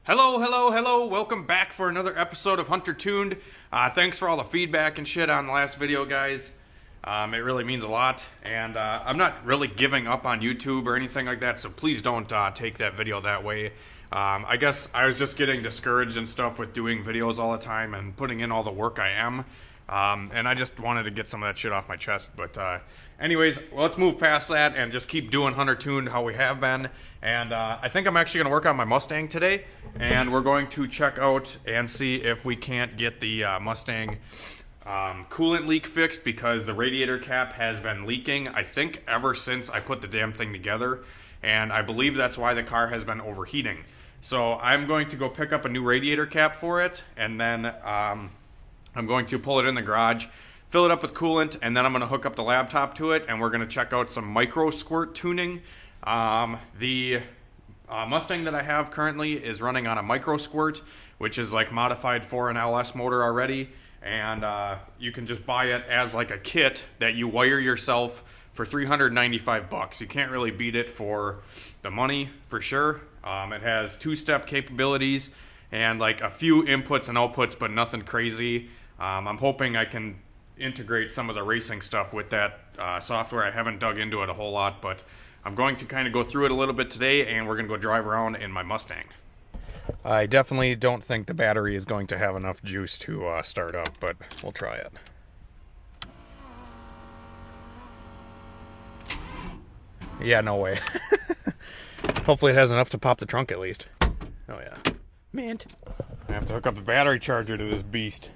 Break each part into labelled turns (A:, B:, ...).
A: Hello, welcome back for another episode of HunterTuned. Thanks for all the feedback and shit on the last video, guys. It really means a lot, and I'm not really giving up on YouTube or anything like that, so please don't take that video that way. I guess I was just getting discouraged and stuff with doing videos all the time and putting in all the work I am, and I just wanted to get some of that shit off my chest. But anyways, well, let's move past that and just keep doing HunterTuned how we have been. And I think I'm actually going to work on my Mustang today, and we're going to check out and see if we can't get the Mustang coolant leak fixed, because the radiator cap has been leaking, I think, ever since I put the damn thing together, and I believe that's why the car has been overheating. So I'm going to go pick up a new radiator cap for it, and then I'm going to pull it in the garage, fill it up with coolant, and then I'm going to hook up the laptop to it, and we're going to check out some Microsquirt tuning. The Mustang that I have currently is running on a Microsquirt, which is like modified for an LS motor already, and you can just buy it as like a kit that you wire yourself for $395. You can't really beat it for the money, for sure. It has two-step capabilities and like a few inputs and outputs, but nothing crazy. I'm hoping I can integrate some of the racing stuff with that software. I haven't dug into it a whole lot, but I'm going to kind of go through it a little bit today, and we're going to go drive around in my Mustang. I definitely don't think the battery is going to have enough juice to start up, but we'll try it. Yeah, no way. Hopefully it has enough to pop the trunk at least. Oh yeah. Mint. I have to hook up the battery charger to this beast.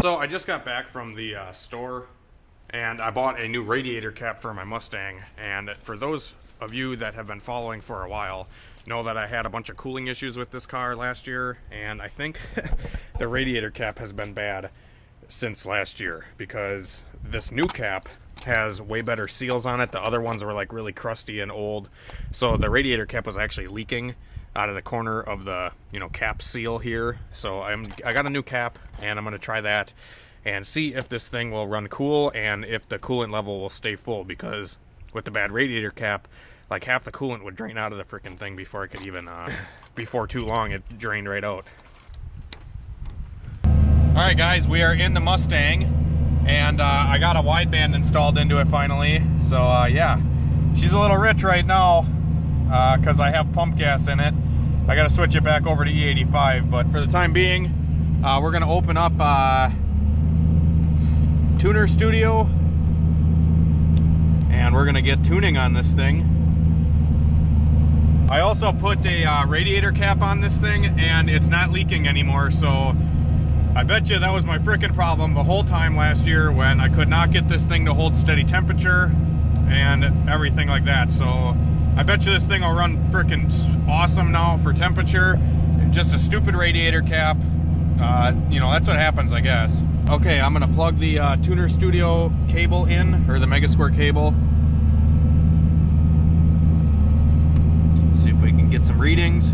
A: I just got back from the store, and I bought a new radiator cap for my Mustang. And for those of you that have been following for a while know that I had a bunch of cooling issues with this car last year, and I think the radiator cap has been bad since last year, because this new cap has way better seals on it. The other ones were like really crusty and old, so the radiator cap was actually leaking out of the corner of the cap seal here. So I got a new cap, and I'm going to try that and see if this thing will run cool and if the coolant level will stay full, because with the bad radiator cap, like half the coolant would drain out of the freaking thing before I could even before too long it drained right out. Alright guys, we are in the Mustang, and I got a wideband installed into it finally. So yeah, she's a little rich right now because I have pump gas in it. I got to switch it back over to E85, but for the time being, we're going to open up Tuner Studio, and we're going to get tuning on this thing. I also put a radiator cap on this thing, and it's not leaking anymore, so I bet you that was my frickin' problem the whole time last year when I could not get this thing to hold steady temperature and everything like that. So I bet you this thing will run frickin' awesome now for temperature. Just a stupid radiator cap. That's what happens, I guess. Okay, I'm gonna plug the Tuner Studio cable in, or the Microsquirt cable. See if we can get some readings.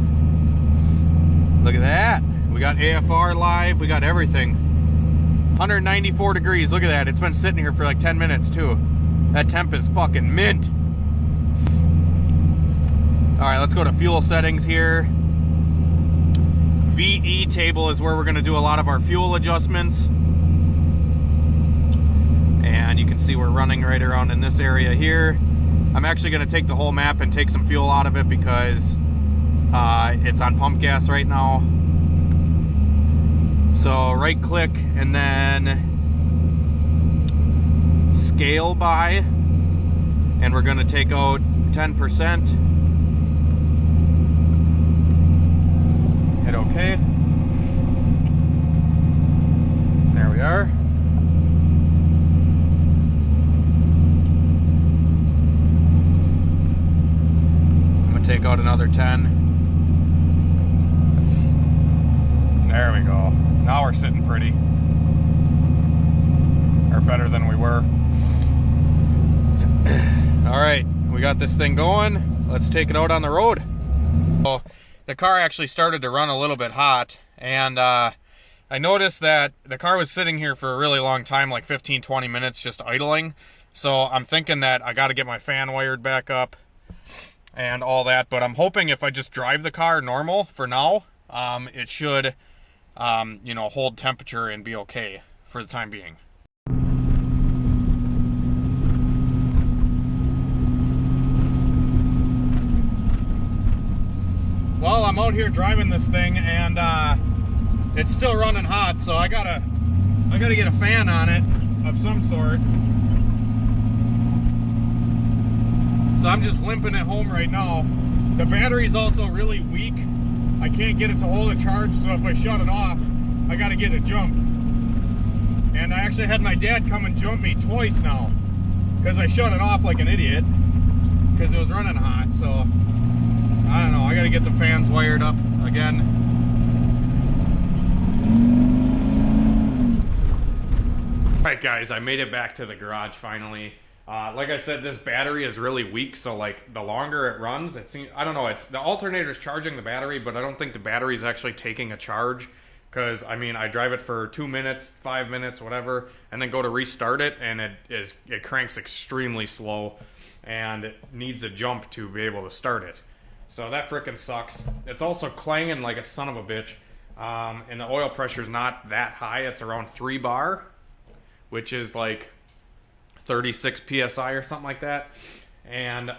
A: Look at that. We got AFR live, we got everything. 194 degrees, look at that. It's been sitting here for like 10 minutes too. That temp is fucking mint. Alright, let's go to fuel settings here. VE table is where we're going to do a lot of our fuel adjustments. And you can see we're running right around in this area here. I'm actually going to take the whole map and take some fuel out of it because it's on pump gas right now. So right click and then scale by, and we're going to take out 10%. take out another 10. There we go. Now we're sitting pretty. Or better than we were. Alright, we got this thing going. Let's take it out on the road. So, the car actually started to run a little bit hot, and I noticed that the car was sitting here for a really long time, like 15-20 minutes just idling. So I'm thinking that I got to get my fan wired back up and all that, but I'm hoping if I just drive the car normal for now, it should you know, hold temperature and be okay for the time being. Well, I'm out here driving this thing, and it's still running hot, so I gotta get a fan on it of some sort. So I'm just limping it home right now. The battery's also really weak. I can't get it to hold a charge, so if I shut it off, I gotta get a jump. And I actually had my dad come and jump me twice now, because I shut it off like an idiot, because it was running hot. So I don't know, I gotta get the fans wired up again. Alright guys, I made it back to the garage finally. Like I said, this battery is really weak, so like the longer it runs, it seems, I don't know, it's the alternator's charging the battery, but I don't think the battery's actually taking a charge. Because I mean, I drive it for 2 minutes, 5 minutes, whatever, and then go to restart it, and it cranks extremely slow, and it needs a jump to be able to start it. So that frickin' sucks. It's also clanging like a son of a bitch. And the oil pressure's not that high. It's around 3 bar, which is like 36 PSI or something like that. And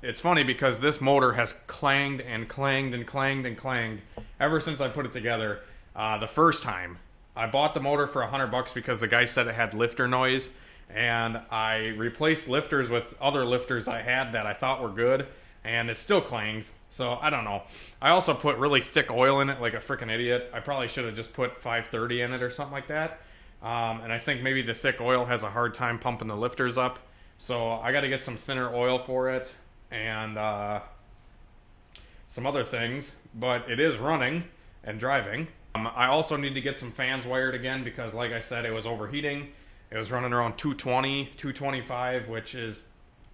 A: it's funny because this motor has clanged and clanged and clanged and clanged ever since I put it together. The first time I bought the motor for $100 because the guy said it had lifter noise, and I replaced lifters with other lifters I had that I thought were good, and it still clangs. So I don't know. I also put really thick oil in it like a freaking idiot. I probably should have just put 530 in it or something like that. And I think maybe the thick oil has a hard time pumping the lifters up. So I got to get some thinner oil for it and some other things. But it is running and driving. I also need to get some fans wired again because, like I said, it was overheating. It was running around 220, 225, which is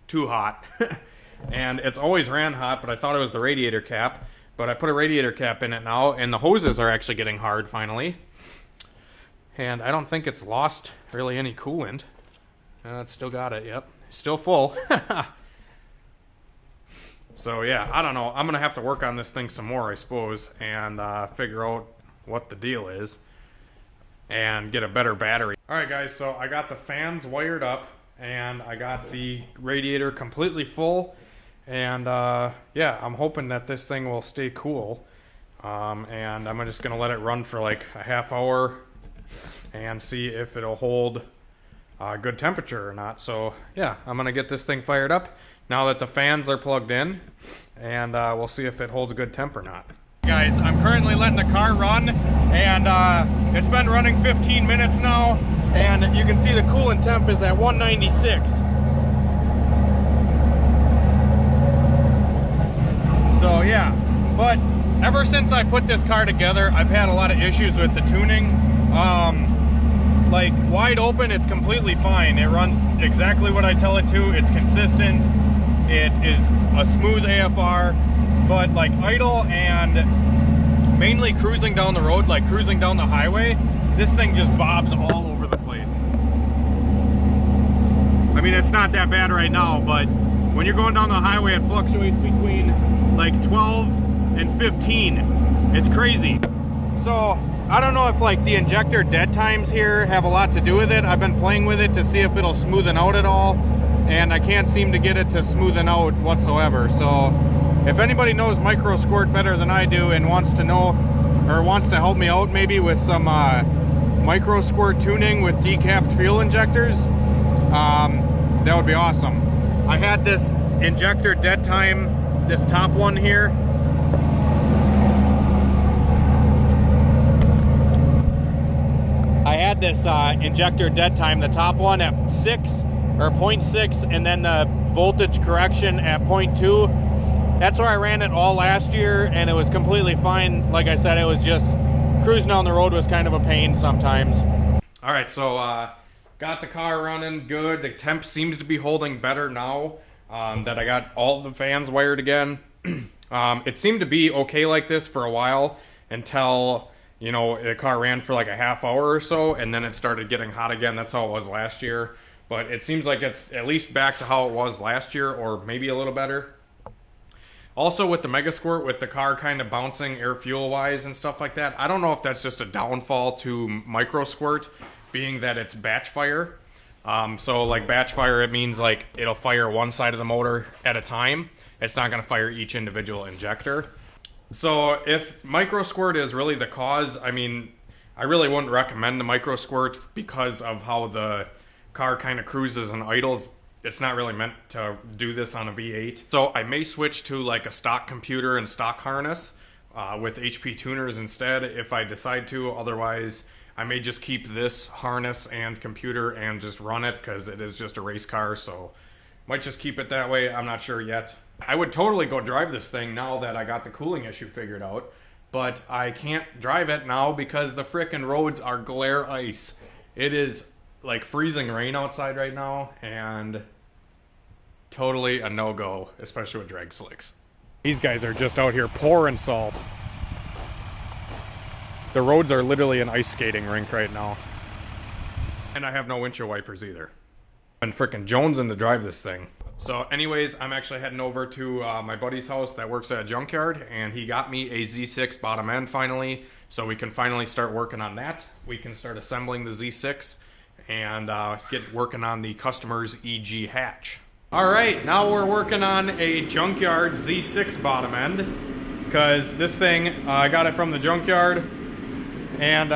A: too hot. And it's always ran hot, but I thought it was the radiator cap. But I put a radiator cap in it now, and the hoses are actually getting hard finally. And I don't think it's lost really any coolant. It's still got it, yep. Still full. So yeah, I don't know. I'm going to have to work on this thing some more, I suppose, and figure out what the deal is. And get a better battery. Alright guys, so I got the fans wired up, and I got the radiator completely full. And yeah, I'm hoping that this thing will stay cool. And I'm just going to let it run for like a half hour and see if it'll hold good temperature or not. So yeah, I'm going to get this thing fired up now that the fans are plugged in, and we'll see if it holds good temp or not. Guys, I'm currently letting the car run, and it's been running 15 minutes now, and you can see the coolant temp is at 196. So yeah, but ever since I put this car together, I've had a lot of issues with the tuning. Like wide open, it's completely fine. It runs exactly what I tell it to. It's consistent. It is a smooth AFR, but like idle and mainly cruising down the road, like cruising down the highway, this thing just bobs all over the place. I mean, it's not that bad right now, but when you're going down the highway, it fluctuates between like 12 and 15. It's crazy. So I don't know if like the injector dead times here have a lot to do with it. I've been playing with it to see if it'll smoothen out at all, and I can't seem to get it to smoothen out whatsoever. So if anybody knows Microsquirt better than I do and wants to know, or wants to help me out maybe with some Microsquirt tuning with decapped fuel injectors, that would be awesome. I had this injector dead time, this top one here. I had this injector dead time, the top one at 6 or 0.6, and then the voltage correction at 0.2. That's where I ran it all last year, and it was completely fine. Like I said, it was just cruising down the road was kind of a pain sometimes. All right, so got the car running good. The temp seems to be holding better now that I got all the fans wired again. It seemed to be okay like this for a while until, you know, the car ran for like a half hour or so, and then it started getting hot again. That's how it was last year. But it seems like it's at least back to how it was last year, or maybe a little better. Also with the Microsquirt, with the car kind of bouncing air fuel wise and stuff like that, I don't know if that's just a downfall to Microsquirt, being that it's batch fire. So like batch fire, it means like it'll fire one side of the motor at a time. It's not going to fire each individual injector. So if Microsquirt is really the cause, I mean, I really wouldn't recommend the Microsquirt because of how the car kind of cruises and idles. It's not really meant to do this on a V8. So I may switch to like a stock computer and stock harness with HP tuners instead if I decide to. Otherwise, I may just keep this harness and computer and just run it because it is just a race car. So might just keep it that way. I'm not sure yet. I would totally go drive this thing now that I got the cooling issue figured out. But I can't drive it now because the frickin' roads are glare ice. It is like freezing rain outside right now, and totally a no-go, especially with drag slicks. These guys are just out here pouring salt. The roads are literally an ice skating rink right now. And I have no windshield wipers either. I'm frickin' jonesing to drive this thing. So anyways, I'm actually heading over to my buddy's house that works at a junkyard, and he got me a Z6 bottom end finally, so we can finally start working on that. We can start assembling the Z6 and get working on the customer's EG hatch. Alright, now we're working on a Junkyard Z6 bottom end, because this thing, I got it from the junkyard, and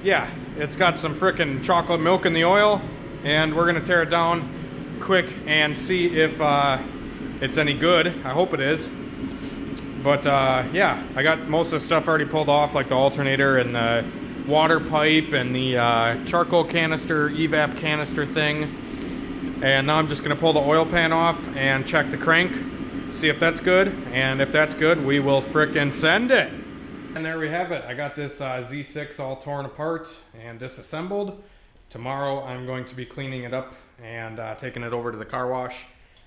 A: yeah, it's got some frickin' chocolate milk in the oil, and we're going to tear it down quick and see if it's any good. I hope it is. But yeah, I got most of the stuff already pulled off, like the alternator and the water pipe and the charcoal canister, evap canister thing. And now I'm just going to pull the oil pan off and check the crank, see if that's good. And if that's good, we will frickin' send it. And there we have it. I got this Z6 all torn apart and disassembled. Tomorrow I'm going to be cleaning it up and taking it over to the car wash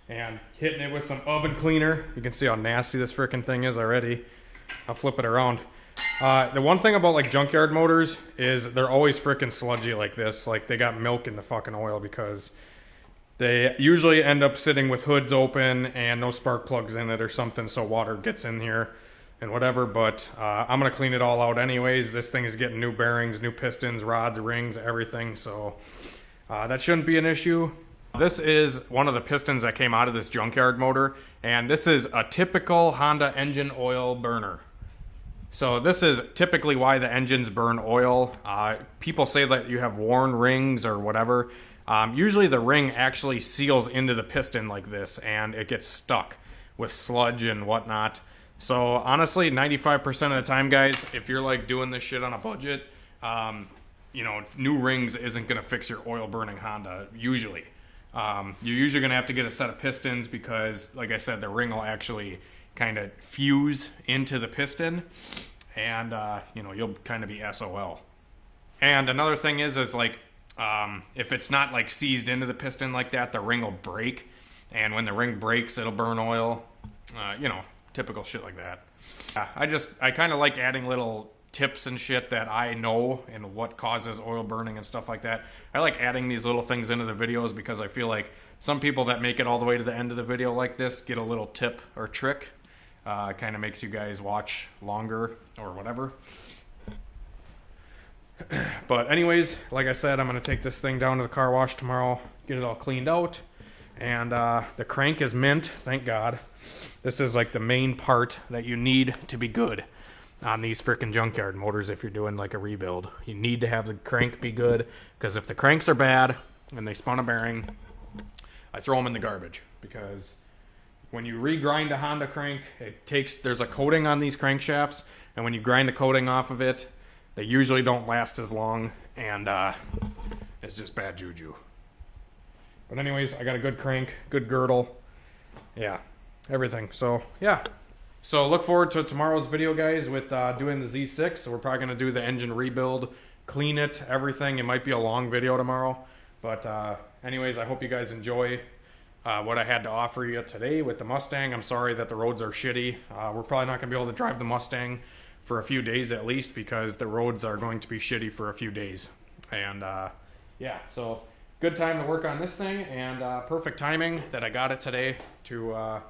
A: and hitting it with some oven cleaner. You can see how nasty this frickin' thing is already. I'll flip it around. The one thing about like junkyard motors is they're always frickin' sludgy like this. Like they got milk in the fucking oil because they usually end up sitting with hoods open and no spark plugs in it or something, so water gets in here and whatever. But I'm gonna clean it all out anyways. This thing is getting new bearings, new pistons, rods, rings, everything, so that shouldn't be an issue. This is one of the pistons that came out of this junkyard motor, and this is a typical Honda engine oil burner. So this is typically why the engines burn oil. People say that you have worn rings or whatever. Usually the ring actually seals into the piston like this, and it gets stuck with sludge and whatnot. So honestly, 95% of the time, guys, if you're like doing this shit on a budget, you know, new rings isn't going to fix your oil burning Honda, usually. You're usually going to have to get a set of pistons because, like I said, the ring will actually kind of fuse into the piston, and, you know, you'll kind of be SOL. And another thing is like, if it's not like seized into the piston like that, the ring will break, and when the ring breaks, it'll burn oil, you know, typical shit like that. I kind of like adding little tips and shit that I know and what causes oil burning and stuff like that. I like adding these little things into the videos because I feel like some people that make it all the way to the end of the video like this get a little tip or trick. It kind of makes you guys watch longer or whatever. But anyways, like I said, I'm going to take this thing down to the car wash tomorrow, get it all cleaned out. And the crank is mint, thank God. This is like the main part that you need to be good on these frickin' junkyard motors if you're doing like a rebuild. You need to have the crank be good, because if the cranks are bad and they spun a bearing, I throw them in the garbage. Because when you regrind a Honda crank, there's a coating on these crankshafts, and when you grind the coating off of it, they usually don't last as long, and it's just bad juju. But anyways, I got a good crank, good girdle, yeah, everything. So yeah, So look forward to tomorrow's video, guys, with doing the Z6. So we're probably going to do the engine rebuild, clean it, everything. It might be a long video tomorrow. But anyways, I hope you guys enjoy what I had to offer you today with the Mustang. I'm sorry that the roads are shitty. We're probably not going to be able to drive the Mustang for a few days at least, because the roads are going to be shitty for a few days. And yeah, so good time to work on this thing, and perfect timing that I got it today to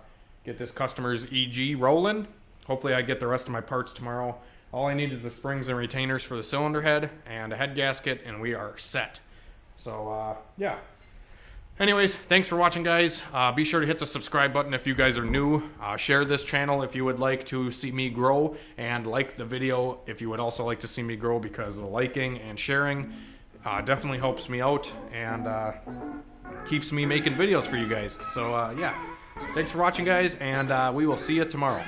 A: get this customer's EG rolling. Hopefully I get the rest of my parts tomorrow. All I need is the springs and retainers for the cylinder head and a head gasket, and we are set. So yeah. Anyways, thanks for watching, guys. Be sure to hit the subscribe button if you guys are new. Share this channel if you would like to see me grow, and like the video if you would also like to see me grow, because the liking and sharing definitely helps me out and keeps me making videos for you guys. So yeah, thanks for watching, guys, and we will see you tomorrow.